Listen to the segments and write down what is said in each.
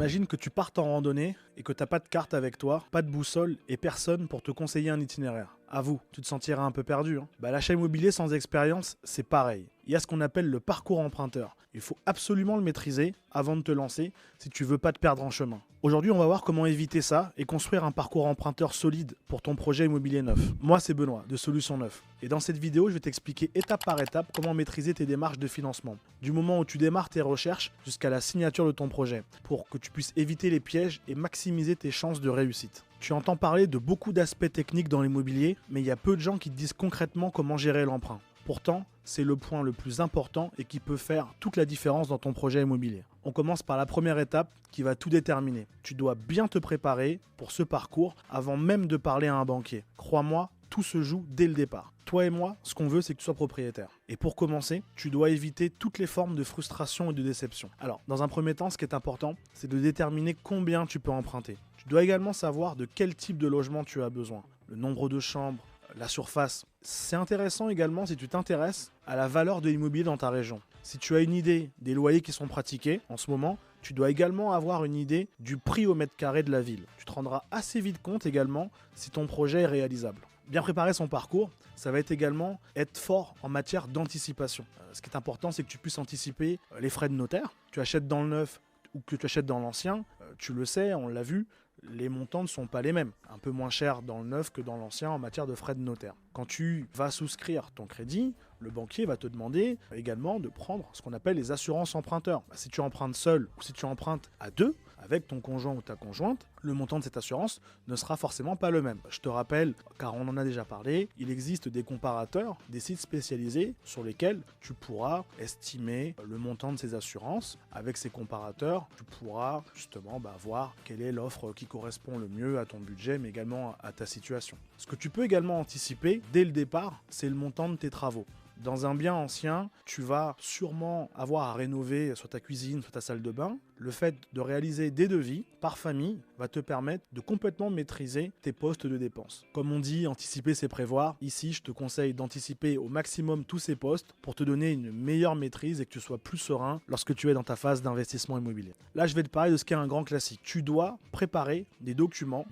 Imagine que tu partes en randonnée et que t'as pas de carte avec toi, pas de boussole et personne pour te conseiller un itinéraire. Avoue, tu te sentiras un peu perdu. L'achat immobilier sans expérience, c'est pareil. Il y a ce qu'on appelle le parcours emprunteur. Il faut absolument le maîtriser avant de te lancer si tu veux pas te perdre en chemin. Aujourd'hui, on va voir comment éviter ça et construire un parcours emprunteur solide pour ton projet immobilier neuf. Moi, c'est Benoît de Solutions Neuf. Et dans cette vidéo, je vais t'expliquer étape par étape comment maîtriser tes démarches de financement. Du moment où tu démarres tes recherches jusqu'à la signature de ton projet, pour que tu puisses éviter les pièges et maximiser tes chances de réussite. Tu entends parler de beaucoup d'aspects techniques dans l'immobilier, mais il y a peu de gens qui te disent concrètement comment gérer l'emprunt. Pourtant, c'est le point le plus important et qui peut faire toute la différence dans ton projet immobilier. On commence par la première étape qui va tout déterminer. Tu dois bien te préparer pour ce parcours avant même de parler à un banquier. Crois-moi, tout se joue dès le départ. Toi et moi, ce qu'on veut, c'est que tu sois propriétaire. Et pour commencer, tu dois éviter toutes les formes de frustration et de déception. Alors, dans un premier temps, ce qui est important, c'est de déterminer combien tu peux emprunter. Tu dois également savoir de quel type de logement tu as besoin. Le nombre de chambres, la surface. C'est intéressant également si tu t'intéresses à la valeur de l'immobilier dans ta région. Si tu as une idée des loyers qui sont pratiqués en ce moment, tu dois également avoir une idée du prix au mètre carré de la ville. Tu te rendras assez vite compte également si ton projet est réalisable. Bien préparer son parcours, ça va être également être fort en matière d'anticipation. Ce qui est important, c'est que tu puisses anticiper les frais de notaire. Tu achètes dans le neuf ou que tu achètes dans l'ancien, tu le sais, on l'a vu, les montants ne sont pas les mêmes. Un peu moins cher dans le neuf que dans l'ancien en matière de frais de notaire. Quand tu vas souscrire ton crédit, le banquier va te demander également de prendre ce qu'on appelle les assurances emprunteurs. Si tu empruntes seul ou si tu empruntes à deux, avec ton conjoint ou ta conjointe, le montant de cette assurance ne sera forcément pas le même. Je te rappelle, car on en a déjà parlé, il existe des comparateurs, des sites spécialisés sur lesquels tu pourras estimer le montant de ces assurances. Avec ces comparateurs, tu pourras justement voir quelle est l'offre qui correspond le mieux à ton budget, mais également à ta situation. Ce que tu peux également anticiper dès le départ, c'est le montant de tes travaux. Dans un bien ancien, tu vas sûrement avoir à rénover soit ta cuisine, soit ta salle de bain. Le fait de réaliser des devis par famille va te permettre de complètement maîtriser tes postes de dépenses. Comme on dit, anticiper c'est prévoir. Ici, je te conseille d'anticiper au maximum tous ces postes pour te donner une meilleure maîtrise et que tu sois plus serein lorsque tu es dans ta phase d'investissement immobilier. Là, je vais te parler de ce qu'est un grand classique. Tu dois préparer des documents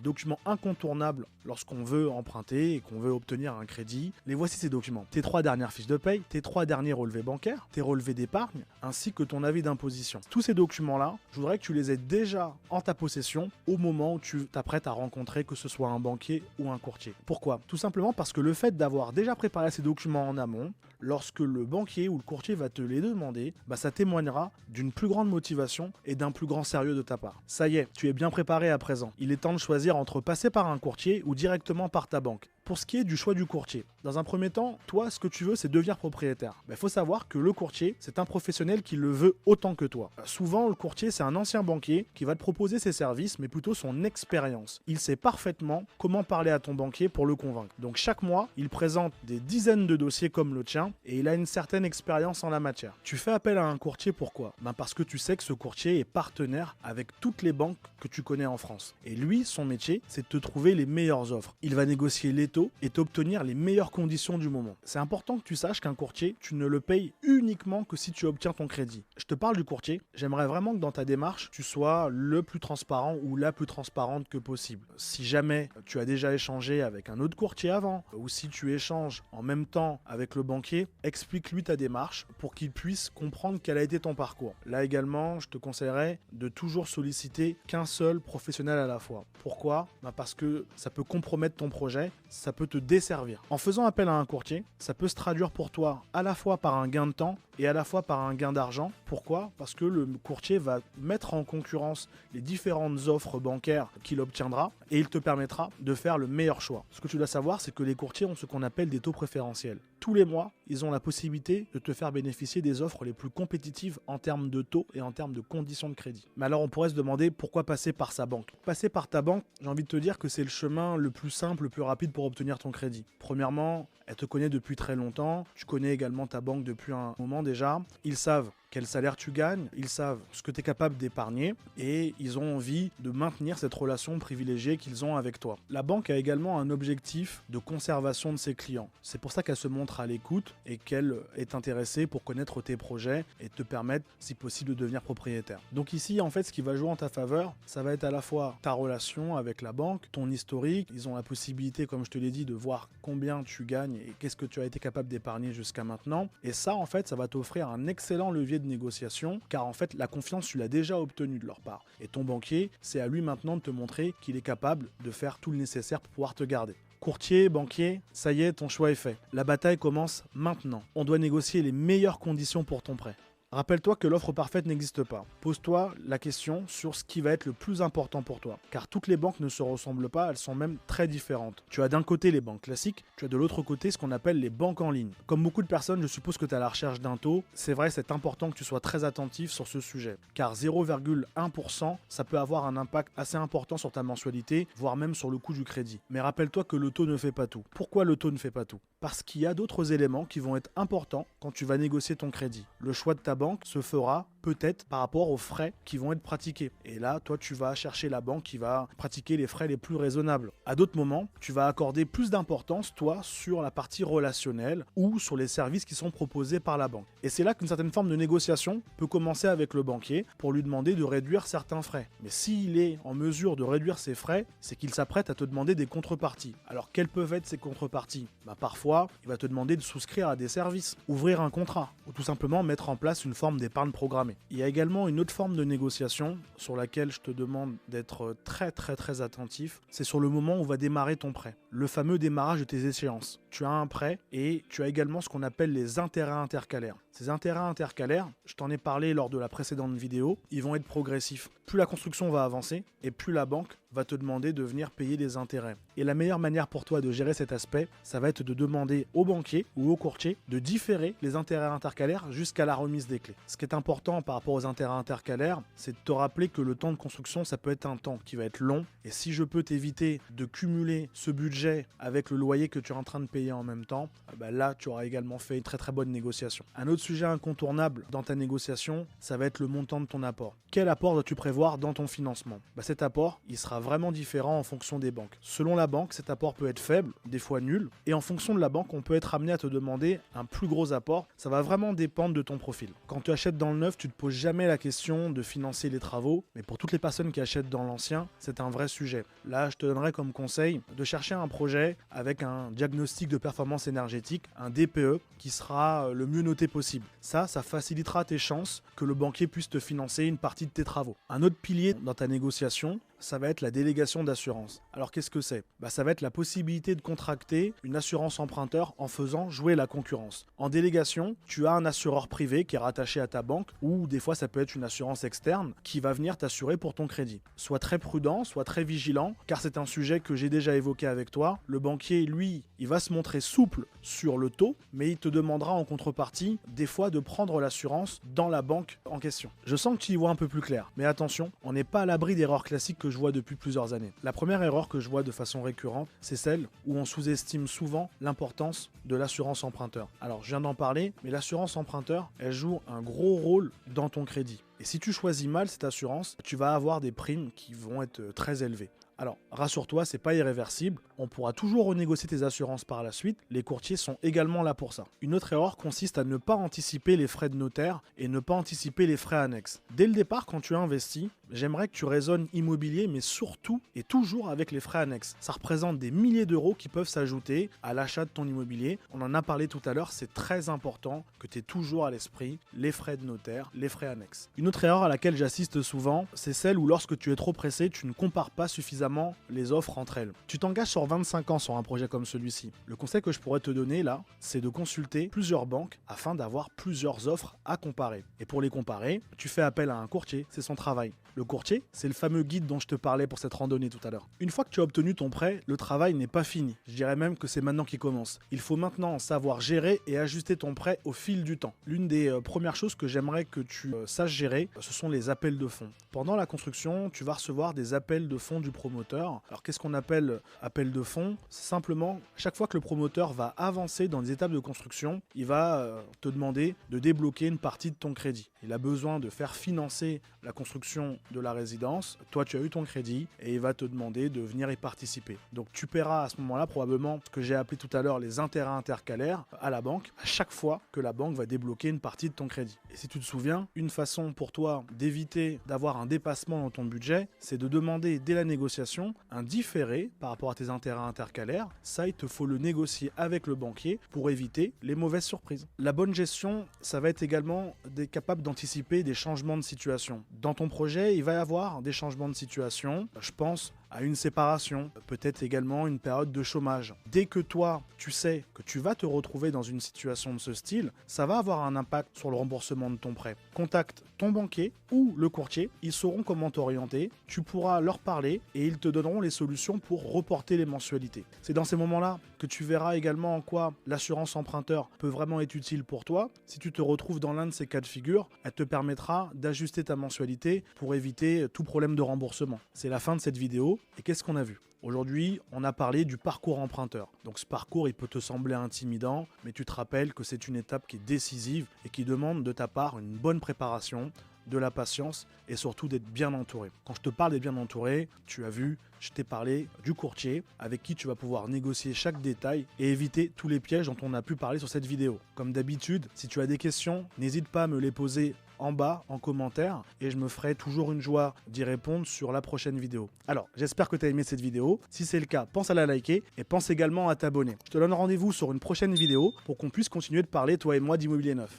incontournables lorsqu'on veut emprunter et qu'on veut obtenir un crédit. Les voici ces documents. Tes 3 dernières fiches de paye, tes 3 derniers relevés bancaires, tes relevés d'épargne, ainsi que ton avis d'imposition. Tous ces documents-là, je voudrais que tu les aies déjà en ta possession au moment où tu t'apprêtes à rencontrer que ce soit un banquier ou un courtier. Pourquoi? Tout simplement parce que le fait d'avoir déjà préparé ces documents en amont, lorsque le banquier ou le courtier va te les demander, ça témoignera d'une plus grande motivation et d'un plus grand sérieux de ta part. Ça y est, tu es bien préparé à présent. Il est temps de choisir entre passer par un courtier ou directement par ta banque. Pour ce qui est du choix du courtier, dans un premier temps, toi, ce que tu veux, c'est devenir propriétaire. Il faut savoir que le courtier, c'est un professionnel qui le veut autant que toi. Souvent, le courtier, c'est un ancien banquier qui va te proposer ses services, mais plutôt son expérience. Il sait parfaitement comment parler à ton banquier pour le convaincre. Donc chaque mois, il présente des dizaines de dossiers comme le tien et il a une certaine expérience en la matière. Tu fais appel à un courtier, pourquoi? Parce que tu sais que ce courtier est partenaire avec toutes les banques que tu connais en France. Et lui, son métier, c'est de te trouver les meilleures offres. Il va négocier les taux et t'obtenir les meilleures conditions du moment. C'est important que tu saches qu'un courtier, tu ne le payes uniquement que si tu obtiens ton crédit. Je te parle du courtier, j'aimerais vraiment que dans ta démarche, tu sois le plus transparent ou la plus transparente que possible. Si jamais tu as déjà échangé avec un autre courtier avant, ou si tu échanges en même temps avec le banquier, explique-lui ta démarche pour qu'il puisse comprendre quel a été ton parcours. Là également, je te conseillerais de toujours solliciter qu'un seul professionnel à la fois. Pourquoi? Parce que ça peut compromettre ton projet, ça peut te desservir. En faisant appel à un courtier, ça peut se traduire pour toi à la fois par un gain de temps et à la fois par un gain d'argent. Pourquoi? Parce que le courtier va mettre en concurrence les différentes offres bancaires qu'il obtiendra et il te permettra de faire le meilleur choix. Ce que tu dois savoir, c'est que les courtiers ont ce qu'on appelle des taux préférentiels. Tous les mois, ils ont la possibilité de te faire bénéficier des offres les plus compétitives en termes de taux et en termes de conditions de crédit. Mais alors on pourrait se demander pourquoi passer par sa banque. Passer par ta banque, j'ai envie de te dire que c'est le chemin le plus simple, le plus rapide pour obtenir ton crédit. Premièrement, elle te connaît depuis très longtemps, tu connais également ta banque depuis un moment déjà. Ils savent quel salaire tu gagnes, ils savent ce que tu es capable d'épargner et ils ont envie de maintenir cette relation privilégiée qu'ils ont avec toi. La banque a également un objectif de conservation de ses clients. C'est pour ça qu'elle se montre à l'écoute et qu'elle est intéressée pour connaître tes projets et te permettre, si possible, de devenir propriétaire. Donc ici, en fait, ce qui va jouer en ta faveur, ça va être à la fois ta relation avec la banque, ton historique. Ils ont la possibilité, comme je te l'ai dit, de voir combien tu gagnes et qu'est-ce que tu as été capable d'épargner jusqu'à maintenant. Et ça, en fait, ça va t'offrir un excellent levier de négociation, car en fait, la confiance, tu l'as déjà obtenue de leur part. Et ton banquier, c'est à lui maintenant de te montrer qu'il est capable de faire tout le nécessaire pour pouvoir te garder. Courtier, banquier, ça y est, ton choix est fait. La bataille commence maintenant. On doit négocier les meilleures conditions pour ton prêt. Rappelle-toi que l'offre parfaite n'existe pas. Pose-toi la question sur ce qui va être le plus important pour toi. Car toutes les banques ne se ressemblent pas, elles sont même très différentes. Tu as d'un côté les banques classiques, tu as de l'autre côté ce qu'on appelle les banques en ligne. Comme beaucoup de personnes, je suppose que tu es à la recherche d'un taux. C'est vrai, c'est important que tu sois très attentif sur ce sujet. Car 0,1%, ça peut avoir un impact assez important sur ta mensualité, voire même sur le coût du crédit. Mais rappelle-toi que le taux ne fait pas tout. Pourquoi le taux ne fait pas tout? Parce qu'il y a d'autres éléments qui vont être importants quand tu vas négocier ton crédit. Le choix de ta banque se fera peut-être par rapport aux frais qui vont être pratiqués. Et là, toi, tu vas chercher la banque qui va pratiquer les frais les plus raisonnables. À d'autres moments, tu vas accorder plus d'importance, toi, sur la partie relationnelle ou sur les services qui sont proposés par la banque. Et c'est là qu'une certaine forme de négociation peut commencer avec le banquier pour lui demander de réduire certains frais. Mais s'il est en mesure de réduire ses frais, c'est qu'il s'apprête à te demander des contreparties. Alors, quelles peuvent être ces contreparties? Parfois, il va te demander de souscrire à des services, ouvrir un contrat ou tout simplement mettre en place une forme d'épargne programmée. Il y a également une autre forme de négociation sur laquelle je te demande d'être très attentif. C'est sur le moment où va démarrer ton prêt. Le fameux démarrage de tes échéances. Tu as un prêt et tu as également ce qu'on appelle les intérêts intercalaires. Ces intérêts intercalaires, je t'en ai parlé lors de la précédente vidéo, ils vont être progressifs. Plus la construction va avancer et plus la banque va te demander de venir payer des intérêts. Et la meilleure manière pour toi de gérer cet aspect, ça va être de demander au banquier ou au courtier de différer les intérêts intercalaires jusqu'à la remise des clés. Ce qui est important par rapport aux intérêts intercalaires, c'est de te rappeler que le temps de construction, ça peut être un temps qui va être long. Et si je peux t'éviter de cumuler ce budget avec le loyer que tu es en train de payer en même temps, là, tu auras également fait une très bonne négociation. Un autre sujet incontournable dans ta négociation, ça va être le montant de ton apport. Quel apport dois-tu prévoir dans ton financement? Cet apport, il sera vraiment différent en fonction des banques. Selon la banque, cet apport peut être faible, des fois nul, et en fonction de la banque, on peut être amené à te demander un plus gros apport. Ça va vraiment dépendre de ton profil. Quand tu achètes dans le neuf, tu ne te poses jamais la question de financer les travaux, mais pour toutes les personnes qui achètent dans l'ancien, c'est un vrai sujet. Là, je te donnerais comme conseil de chercher un projet avec un diagnostic de performance énergétique, un DPE, qui sera le mieux noté possible. Ça facilitera tes chances que le banquier puisse te financer une partie de tes travaux. Un autre pilier dans ta négociation, ça va être la délégation d'assurance. Alors qu'est-ce que c'est? Ça va être la possibilité de contracter une assurance emprunteur en faisant jouer la concurrence. En délégation, tu as un assureur privé qui est rattaché à ta banque ou des fois ça peut être une assurance externe qui va venir t'assurer pour ton crédit. Sois très prudent, sois très vigilant car c'est un sujet que j'ai déjà évoqué avec toi. Le banquier, lui, il va se montrer souple sur le taux mais il te demandera en contrepartie des fois de prendre l'assurance dans la banque en question. Je sens que tu y vois un peu plus clair mais attention, on n'est pas à l'abri d'erreurs classiques que je vois depuis plusieurs années. La première erreur que je vois de façon récurrente, c'est celle où on sous-estime souvent l'importance de l'assurance emprunteur. Alors, je viens d'en parler, mais l'assurance emprunteur, elle joue un gros rôle dans ton crédit. Et si tu choisis mal cette assurance, tu vas avoir des primes qui vont être très élevées. Alors, rassure-toi, c'est pas irréversible. On pourra toujours renégocier tes assurances par la suite. Les courtiers sont également là pour ça. Une autre erreur consiste à ne pas anticiper les frais de notaire et ne pas anticiper les frais annexes. Dès le départ, quand tu investis, j'aimerais que tu raisonnes immobilier, mais surtout et toujours avec les frais annexes. Ça représente des milliers d'euros qui peuvent s'ajouter à l'achat de ton immobilier. On en a parlé tout à l'heure, c'est très important que tu aies toujours à l'esprit les frais de notaire, les frais annexes. Une autre erreur à laquelle j'assiste souvent, c'est celle où lorsque tu es trop pressé, tu ne compares pas suffisamment les offres entre elles. Tu t'engages sur 25 ans sur un projet comme celui-ci. Le conseil que je pourrais te donner là, c'est de consulter plusieurs banques afin d'avoir plusieurs offres à comparer. Et pour les comparer, tu fais appel à un courtier, c'est son travail. Le courtier, c'est le fameux guide dont je te parlais pour cette randonnée tout à l'heure. Une fois que tu as obtenu ton prêt, le travail n'est pas fini. Je dirais même que c'est maintenant qu'il commence. Il faut maintenant savoir gérer et ajuster ton prêt au fil du temps. L'une des premières choses que j'aimerais que tu saches gérer, ce sont les appels de fonds. Pendant la construction, tu vas recevoir des appels de fonds du promoteur. promoteur. Alors qu'est-ce qu'on appelle appel de fonds? C'est simplement, chaque fois que le promoteur va avancer dans des étapes de construction, il va te demander de débloquer une partie de ton crédit. Il a besoin de faire financer la construction de la résidence. Toi, tu as eu ton crédit et il va te demander de venir y participer. Donc tu paieras à ce moment-là probablement ce que j'ai appelé tout à l'heure les intérêts intercalaires à la banque à chaque fois que la banque va débloquer une partie de ton crédit. Et si tu te souviens, une façon pour toi d'éviter d'avoir un dépassement dans ton budget, c'est de demander dès la négociation un différé par rapport à tes intérêts intercalaires. Ça, il te faut le négocier avec le banquier pour éviter les mauvaises surprises. La bonne gestion, ça va être également d'être capable d'anticiper des changements de situation. Dans ton projet, il va y avoir des changements de situation. Je pense à une séparation, peut-être également une période de chômage. Dès que toi, tu sais que tu vas te retrouver dans une situation de ce style, ça va avoir un impact sur le remboursement de ton prêt. Contacte ton banquier ou le courtier, ils sauront comment t'orienter, tu pourras leur parler et ils te donneront les solutions pour reporter les mensualités. C'est dans ces moments-là que tu verras également en quoi l'assurance emprunteur peut vraiment être utile pour toi. Si tu te retrouves dans l'un de ces cas de figure, elle te permettra d'ajuster ta mensualité pour éviter tout problème de remboursement. C'est la fin de cette vidéo. Et qu'est-ce qu'on a vu? Aujourd'hui, on a parlé du parcours emprunteur. Donc ce parcours, il peut te sembler intimidant, mais tu te rappelles que c'est une étape qui est décisive et qui demande de ta part une bonne préparation, de la patience et surtout d'être bien entouré. Quand je te parle d'être bien entouré, tu as vu, je t'ai parlé du courtier avec qui tu vas pouvoir négocier chaque détail et éviter tous les pièges dont on a pu parler sur cette vidéo. Comme d'habitude, si tu as des questions, n'hésite pas à me les poser en bas, en commentaire, et je me ferai toujours une joie d'y répondre sur la prochaine vidéo. Alors, j'espère que tu as aimé cette vidéo. Si c'est le cas, pense à la liker et pense également à t'abonner. Je te donne rendez-vous sur une prochaine vidéo pour qu'on puisse continuer de parler, toi et moi, d'immobilier neuf.